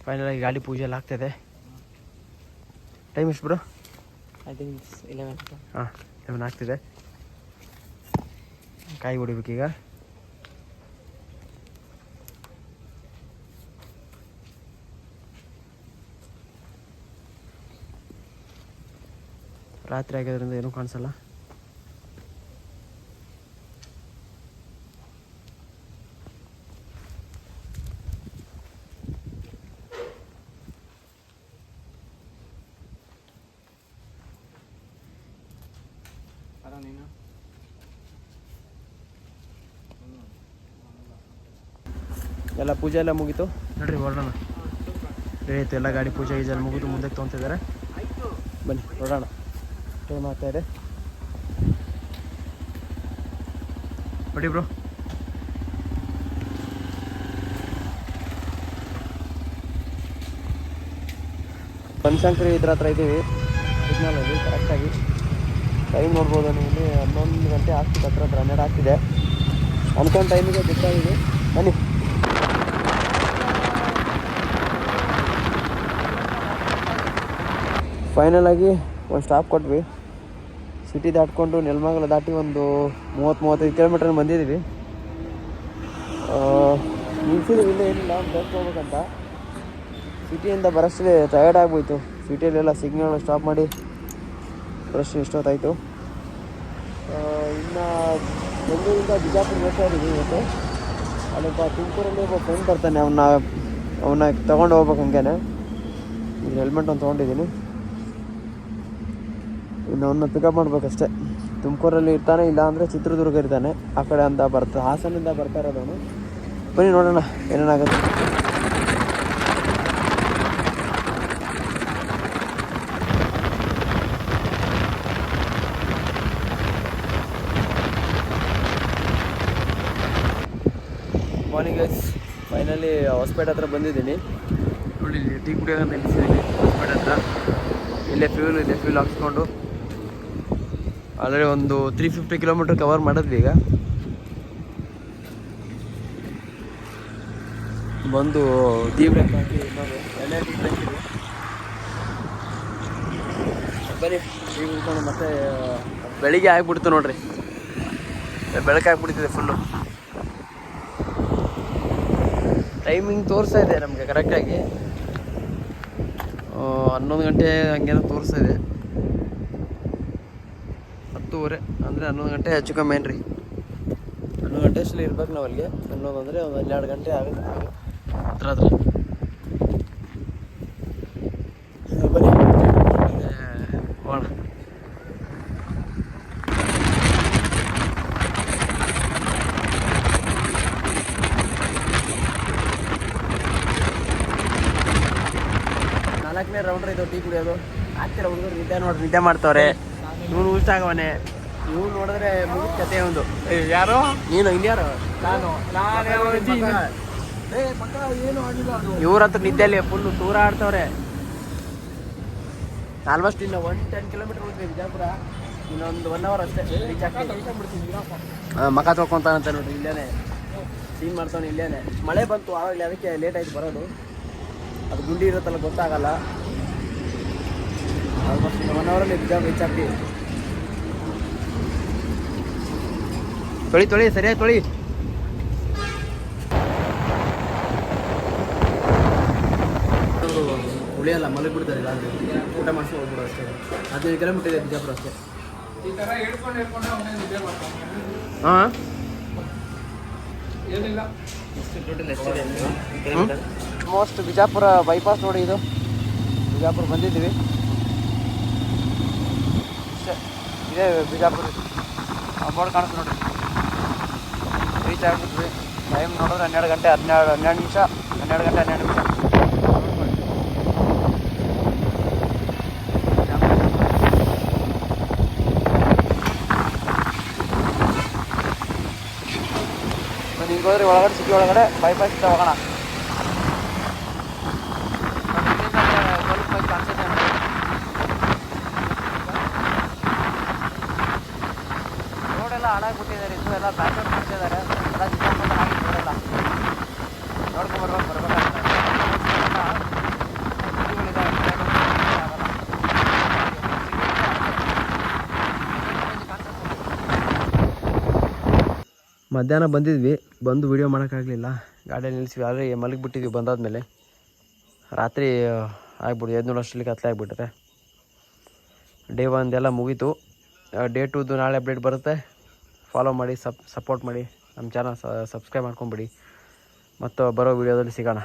ಫೈನಲಾಗಿ ಗಾಡಿ ಪೂಜೆ ಎಲ್ಲ ಆಗ್ತಾಯಿದೆ. ಟೈಮ್ ಎಷ್ಟು ಬ್ರೋ? I think 11. ಹಾಂ 11 ಆಗ್ತಿದೆ. ಕಾಯಿ ಹೊಡಿಬೇಕೀಗ. ರಾತ್ರಿ ಆಗಿರೋದ್ರಿಂದ ಏನೂ ಕಾಣಿಸಲ್ಲ. ಎಲ್ಲ ಪೂಜೆ ಎಲ್ಲ ಮುಗೀತು ನೋಡ್ರಿ, ಹೊರಡೋಣ. ಆಯಿತು, ಎಲ್ಲ ಗಾಡಿ ಪೂಜೆ ಗೀಜೆಲ್ಲ ಮುಗಿದು ಮುಂದಕ್ಕೆ ತೊಗೊತಿದ್ದಾರೆ. ಬನ್ನಿ ಹೊರಡೋಣ. ಟೈಮ್ ಆಗ್ತಾಯಿದೆ ನೋಡಿ ಬ್ರೋ. ಬನಶಂಕರಿ ಇದ್ರ ಹತ್ರ ಇದ್ದೀವಿ, ಸಿಗ್ನಲಲ್ಲಿ ಕರೆಕ್ಟಾಗಿ. ಟೈಮ್ ನೋಡ್ಬೋದು ನೀವು, 11 ಗಂಟೆ ಆಗ್ತಿದೆ, ಹತ್ರ 12 ಆಗ್ತಿದೆ. ಅನ್ಕೊಂಡು ಟೈಮಿಗೆ ಬಿಟ್ಟಾಗಿದೆ. ಬನ್ನಿ. ಫೈನಲಾಗಿ ಒಂದು ಸ್ಟಾಪ್ ಕೊಟ್ವಿ. ಸಿಟಿ ದಾಟ್ಕೊಂಡು ನೆಲಮಂಗಲ ದಾಟಿ ಒಂದು 30-35 ಕಿಲೋಮೀಟರ್ ಬಂದಿದ್ದೀವಿ. ನಿಲ್ಸಿದ್ದೀವಿ, ಇಲ್ಲೇ ಏನಿಲ್ಲ, ಬ್ರೇಕ್ ಹೋಗ್ಬೇಕಂತ. ಸಿಟಿಯಿಂದ ಬರೋಷ್ಟೇ ಟಯರ್ಡ್ ಆಗ್ಬೋಯ್ತು. ಸಿಟಿಯಲ್ಲೆಲ್ಲ ಸಿಗ್ನಲ್ ಸ್ಟಾಪ್ ಮಾಡಿ ಬರೋಷ್ಟು ಎಷ್ಟೊತ್ತಾಯಿತು. ಇನ್ನು ಬೆಂಗಳೂರಿಂದ ಬಿಜಾಪುರ ಹೋಗ್ತಾ ಇದ್ದೀವಿ ಇವತ್ತು. ಅಲ್ಲೊಬ್ಬ ತುಮಕೂರಲ್ಲಿ ಒಬ್ಬ ಫ್ರೆಂಡ್ ಬರ್ತಾನೆ, ಅವನ್ನ ತೊಗೊಂಡು ಹೋಗ್ಬೇಕು. ಹಂಗೇನೆ ಈಗ ಹೆಲ್ಮೆಟ್ ಒಂದು ತೊಗೊಂಡಿದ್ದೀನಿ. ಇನ್ನು ಅವನ್ನ ಪಿಕಪ್ ಮಾಡ್ಬೇಕಷ್ಟೆ. ತುಮಕೂರಲ್ಲಿ ಇರ್ತಾನೆ, ಇಲ್ಲ ಅಂದರೆ ಚಿತ್ರದುರ್ಗ ಇರ್ತಾನೆ. ಆ ಕಡೆ ಅಂತ ಹಾಸನಿಂದ ಬರ್ತಾ ಇರೋದು ಅವನು. ಬನ್ನಿ ನೋಡೋಣ ಏನೇನಾಗುತ್ತೆ. ಮಾರ್ನಿಂಗ್ ಗೈಸ್, ಫೈನಲಿ ಹೊಸಪೇಟೆ ಹತ್ರ ಬಂದಿದ್ದೀನಿ. ನೋಡಿ, ಟೀ ಕುಡಿಯೋಕೆ ನಿಲ್ಲಿಸಿದ್ದೀನಿ ಹೊಸಪೇಟೆ ಹತ್ರ. ಇಲ್ಲೇ ಫ್ಯೂಲ್ ಹಾಕ್ಸ್ಕೊಂಡು ಆಲ್ರೆಡಿ ಒಂದು 350 ಕಿಲೋಮೀಟರ್ ಕವರ್ ಮಾಡಿದ್ವಿ. ಈಗ ಬಂದು ಟೀ ಬ್ರೇಕ್ ಹಾಕಿ ಎಣ್ಣೆ ಟೀ ಬ್ರೇಕ್ ಇದೆ. ಬನ್ನಿ ಟೀ ಕುಡ್ಕೊಂಡು ಮತ್ತೆ ಬೆಳಿಗ್ಗೆ ಆಗಿಬಿಡ್ತು ನೋಡ್ರಿ, ಬೆಳಕಾಗ್ಬಿಡ್ತಿದೆ ಫುಲ್ಲು. ಟೈಮಿಂಗ್ ತೋರಿಸ್ತಾ ಇದೆ ನಮಗೆ ಕರೆಕ್ಟಾಗಿ 11 ಗಂಟೆ ಹಂಗೇನೋ ತೋರಿಸ್ತಾ ಇದೆ. 10:15 ಅಂದರೆ 11 ಗಂಟೆ ಹೆಚ್ಚು ಕಮ್ಮಿ ಏನ್ರಿ. 11 ಗಂಟೆ ಅಷ್ಟಲ್ಲಿ ಇರ್ಬೇಕು ನಾವು ಅಲ್ಲಿಗೆ. 11 ಅಂದರೆ ಒಂದು 12 ಗಂಟೆ ಆಗುತ್ತೆ ಹತ್ರ. ಬನ್ನಿ ಹೋಗೋಣ. ನಾಲ್ಕನೇ ರೌಂಡ್ರ ಇದು ಟೀ ಕುಡಿಯೋದು. ಆಗ್ತಿರ ಹುಡುಗರು ನಿದ್ದೆ ಮಾಡ್ತವ್ರೆ. ಇವನು ಇಷ್ಟ ಆಗವನೆ. ಇವ್ನು ನೋಡಿದ್ರೆ ಮುಗಿದ ಕತೆ ಒಂದು. ಯಾರು ನೀನು? ಇನ್ಯಾರು? ಇವ್ರ ಹತ್ರ ನಿದ್ದೆಯಲ್ಲಿ ಫುಲ್ಲು ದೂರ ಆಡ್ತವ್ರೆ. ಆಲ್ಮೋಸ್ಟ್ ಇನ್ನು 10 ಕಿಲೋಮೀಟರ್ ಹೋಗ್ತೀವಿ ಬಿಜಾಪುರ. ಇನ್ನೊಂದು 1 ಅವರ್ ಅಷ್ಟೇ ರೀಚ್ ಆಗ್ತೀವಿ. ಮಕ ತೊಳ್ಕೊಂತಾನಂತ ನೋಡ್ರಿ, ಇಲ್ಲೇನೆ ಸೀನ್ ಮಾಡ್ತಾನೆ. ಇಲ್ಲೇನೆ ಮಳೆ ಬಂತು ಆವಾಗಲೇ, ಅದಕ್ಕೆ ಲೇಟ್ ಆಯ್ತು ಬರೋದು. ಅದು ಗುಂಡಿ ಇರುತ್ತಲ್ಲ, ಗೊತ್ತಾಗಲ್ಲ. ಆಲ್ಮೋಸ್ಟ್ 1 ಅವರಲ್ಲಿ ಬಿಜಾಪುರ ರೀಚ್ ಆಗ್ತೀವಿ. ತೊಳಿ ಸರಿಯಾಗಿ ತೊಳಿ. ಉಳಿಯಲ್ಲ, ಮಲಗಿಬಿಡ್ತಾರೆ. ಊಟ ಮಾಡಿಸಿ ಹೋಗ್ಬಿಡೋ ಅಷ್ಟೇ. 15 ಕಿಲೋಮೀಟರ್ ಇದೆ ಬಿಜಾಪುರ ಅಷ್ಟೇ. ಹಾಂ, ಏನಿಲ್ಲ. ಆಲ್ಮೋಸ್ಟ್ ಬಿಜಾಪುರ ಬೈಪಾಸ್ ನೋಡಿ, ಇದು ಬಿಜಾಪುರ ಬಂದಿದ್ದೀವಿ. ಇದೇ ಬಿಜಾಪುರ ಬೋರ್ಡ್ ಕಾಣಿಸ್ತು ನೋಡಿರಿ. ರೀಚ್ ಆಗಿಬಿಟ್ವಿ. ಟೈಮ್ ನೋಡಿದ್ರೆ 12 ಗಂಟೆ 12 ನಿಮಿಷ. 12 ಗಂಟೆ 12 ನಿಮಿಷ. ಹಿಂಗೆ ಹೋದ್ರೆ ಒಳಗಡೆ, ಸಿಟಿ ಒಳಗಡೆ ಬೈಪಾಸ್ ಇದ್ದ ಹೋಗೋಣ. ರೋಡೆಲ್ಲ ಹಾಳಾಗ್ಬಿಟ್ಟಿದ್ದಾರೆ. ಇದು ಎಲ್ಲ ಬ್ಯಾಕ್ವರ್ಡ್ ಮಾಡ್ತಿದ್ದಾರೆ. ಎಲ್ಲ ಜಿಲ್ಲಾಪುರ ಆಗಿ ರೋಡೆಲ್ಲ ನೋಡ್ಕೊಂಬರ್ಬೇಕು, ಬರ್ಬೇಕಾಗ್ತದೆ. ಮಧ್ಯಾಹ್ನ ಬಂದಿದ್ವಿ, ಬಂದು ವೀಡಿಯೋ ಮಾಡೋಕ್ಕಾಗಲಿಲ್ಲ, ಗಾಡಿಯಲ್ಲಿ ನಿಲ್ಲಿಸಿವಿ. ಆದರೆ ಮಲಗಿಬಿಟ್ಟಿದ್ವಿ ಬಂದಾದಮೇಲೆ. ರಾತ್ರಿ ಆಗ್ಬಿಟ್ಟು ಎದ್ದು ಅಷ್ಟರಲ್ಲಿ ಕತ್ಲೆ ಆಗಿಬಿಟ್ಟರೆ. ಡೇ 1 ಎಲ್ಲ ಮುಗೀತು. ಡೇ 2ದು ನಾಳೆ ಅಪ್ಡೇಟ್ ಬರುತ್ತೆ. ಫಾಲೋ ಮಾಡಿ, ಸಪೋರ್ಟ್ ಮಾಡಿ, ನಮ್ಮ ಚಾನಲ್ ಸಬ್ಸ್ಕ್ರೈಬ್ ಮಾಡ್ಕೊಂಬಿಡಿ. ಮತ್ತು ಬರೋ ವೀಡಿಯೋದಲ್ಲಿ ಸಿಗೋಣ.